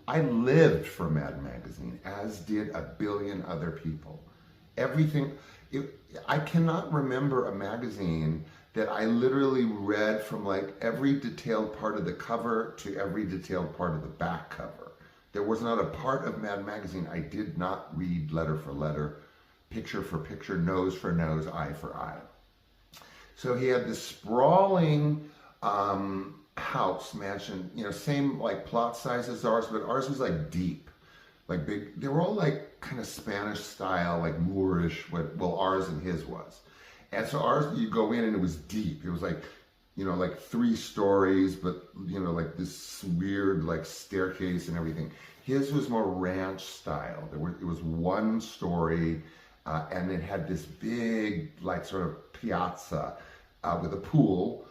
I lived for Mad Magazine, as did a billion other people. Everything, I cannot remember a magazine that I literally read from like every detailed part of the cover to every detailed part of the back cover. There was not a part of Mad Magazine I did not read letter for letter, picture for picture, nose for nose, eye for eye. So he had this sprawling house, mansion, you know, same like plot size as ours, but ours was like deep, like big. They were all like kind of Spanish style, like Moorish, well, ours and his was. And so ours, you go in and it was deep. It was like, you know, like 3 stories, but, you know, like this weird like staircase and everything. His was more ranch style. It was 1 story, and it had this big, like sort of piazza with a pool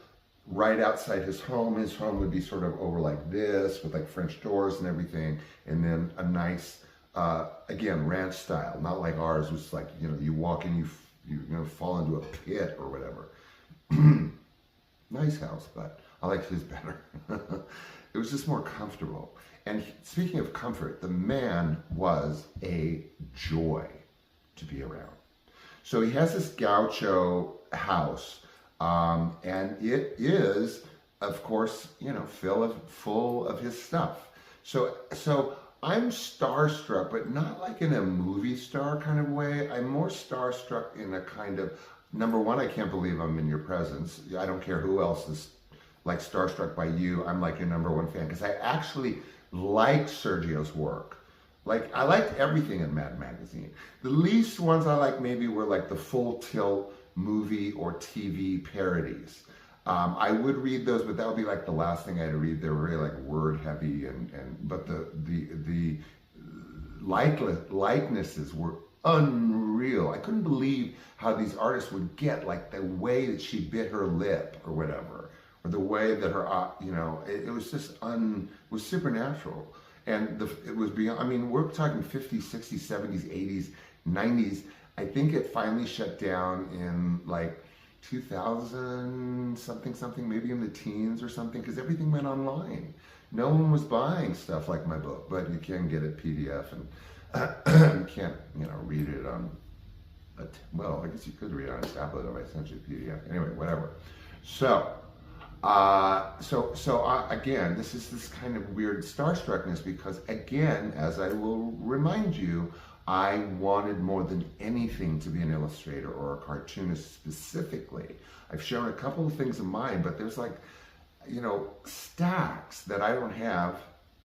right outside his home. His home would be sort of over like this with like French doors and everything. And then a nice, again, ranch style, not like ours, was like, you know, you walk in, you know, fall into a pit or whatever. Nice house, but I liked his better. It was just more comfortable. And speaking of comfort, the man was a joy to be around. So he has this gaucho house, and it is, of course, you know, full of his stuff. So I'm starstruck, but not like in a movie star kind of way. I'm more starstruck in a kind of, number one, I can't believe I'm in your presence. I don't care who else is like starstruck by you. I'm like your number 1 fan because I actually liked Sergio's work. Like, I liked everything in Mad Magazine. The least ones I liked maybe were like the full tilt movie or TV parodies. I would read those, but that would be like the last thing I'd read. They were really like word heavy, but the likenesses were unreal. I couldn't believe how these artists would get like the way that she bit her lip or whatever, or the way that her, you know, it was just it was supernatural. And it was beyond, I mean, we're talking 50s, 60s, 70s, 80s, 90s. I think it finally shut down in like 2000 something, maybe in the teens or something, because everything went online. No one was buying stuff like my book, but you can get it PDF, and you can't, you know, read it on well, I guess you could read it on a tablet if I sent you a PDF. Anyway, whatever. So again, this is this kind of weird starstruckness because, again, as I will remind you, I wanted more than anything to be an illustrator or a cartoonist specifically. I've shown a couple of things of mine, but there's like, you know, stacks that I don't have